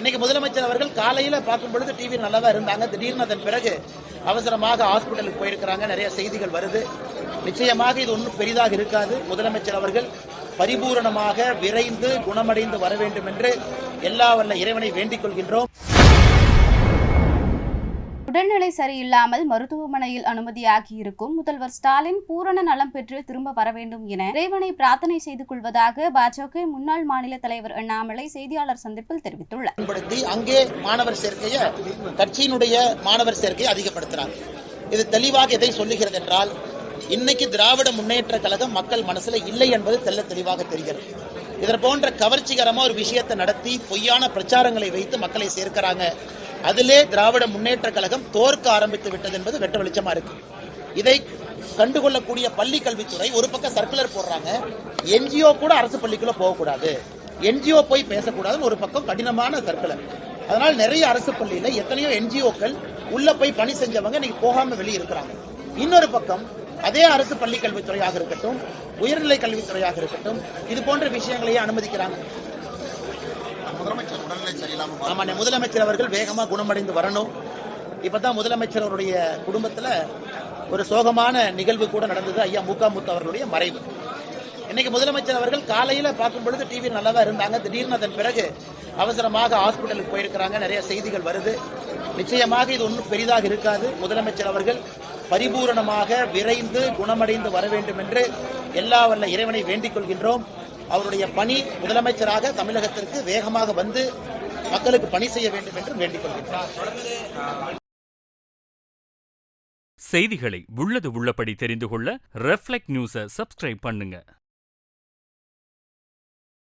இன்னைக்கு முதலமைச்சர் அவர்கள் காலையில பார்க்கும் பொழுது டிவி நல்லா தான் இருந்தாங்க. திடீர்னு அதன் பிறகு அவசரமாக ஹாஸ்பிட்டலுக்கு போயிருக்கிறாங்க. நிறைய செய்திகள் வருது. நிச்சயமாக இது ஒன்றும் பெரிதாக இருக்காது. முதலமைச்சர் அவர்கள் பரிபூரணமாக விரைந்து குணமடைந்து வர வேண்டும் என்று எல்லா வல்ல இறைவனை வேண்டிக் கொள்கின்றோம். உடல்நிலை சரியில்லாமல் மருத்துவமனையில் அனுமதியாகியிருக்கும் முதல்வர் ஸ்டாலின் பூரண நலம் பெற்று திரும்ப வர வேண்டும் என இறைவனை பிரார்த்தனை செய்து கொள்வதாக பாஜக முன்னாள் மாநில தலைவர் அண்ணாமலை செய்தியாளர் சந்திப்பில் தெரிவித்துள்ளார். அங்கே மாணவர் சேர்க்கையை கட்சியினுடைய மாணவர் சேர்க்கையை அதிகப்படுத்துறாங்க. இது தெளிவாக எதை சொல்லுகிறது என்றால், இன்னைக்கு திராவிட முன்னேற்ற கழகம் மக்கள் மனசுல இல்லை என்பது தெளிவாக தெரிகிறது. இதற்கு போன்ற கவர்ச்சிகரமா ஒரு விஷயத்தை நடத்தி பொய்யான பிரச்சாரங்களை வைத்து மக்களை சேர்க்கிறாங்க. அதிலே திராவிட முன்னேற்ற கழகம் தோற்க ஆரம்பித்து விட்டது என்பது வெட்ட வெளிச்சமா இருக்கு. இதை கண்டுகொள்ளக்கூடிய பள்ளி கல்வித்துறை ஒரு பக்கம் சர்க்குலர் போடுறாங்க. என்ஜிஓ கூட அரசு பள்ளிக்குள்ள போகக்கூடாது, என்ஜிஓ போய் பேசக்கூடாதுன்னு ஒரு பக்கம் கடினமான சர்க்குலர். அதனால நிறைய அரசு பள்ளியில எத்தனையோ என்ஜிஓக்கள் உள்ள போய் பணி செஞ்சவங்க இன்னைக்கு போகாம வெளியே இருக்கிறாங்க. இன்னொரு பக்கம் அதே அரசு பள்ளி கல்வித்துறையாக இருக்கட்டும், உயர்நிலை கல்வித்துறையாக இருக்கட்டும், இது போன்ற விஷயங்களையே அனுமதிக்கிறாங்க. முதலமைச்சர் அவர்கள் வேகமா குணமடைந்து வரணும். இப்பதான் முதலமைச்சர் அவருடைய குடும்பத்துல ஒரு சோகமான நிகழ்வு கூட நடந்தது. ஐயா முத்து அவர்களுடைய மறைவு. இன்னைக்கு முதலமைச்சர் அவர்கள் காலையில பார்க்கும் பொழுது டிவி நல்லா தான் இருந்தாங்க. திடீர்னு அதன் பிறகு அவசரமாக ஹாஸ்பிட்டலுக்கு போயிருக்கிறாங்க. நிறைய செய்திகள் வருது. நிச்சயமாக இது ஒன்றும் பெரிதாக இருக்காது. முதலமைச்சர் அவர்கள் பரிபூரணமாக விரைந்து குணமடைந்து வர வேண்டும் என்று எல்லா வல்ல இறைவனை வேண்டிக் கொள்கின்றோம். அவருடைய பணி முதலமைச்சராக தமிழகத்திற்கு வேகமாக வந்து மக்களுக்கு பணி செய்ய வேண்டும் என்று வேண்டிக் கொள்கின்றோம். செய்திகளை உள்ளது உள்ளபடி தெரிந்து கொள்ள ரெஃப்ளெக்ட் நியூஸை சப்ஸ்கிரைப் பண்ணுங்க.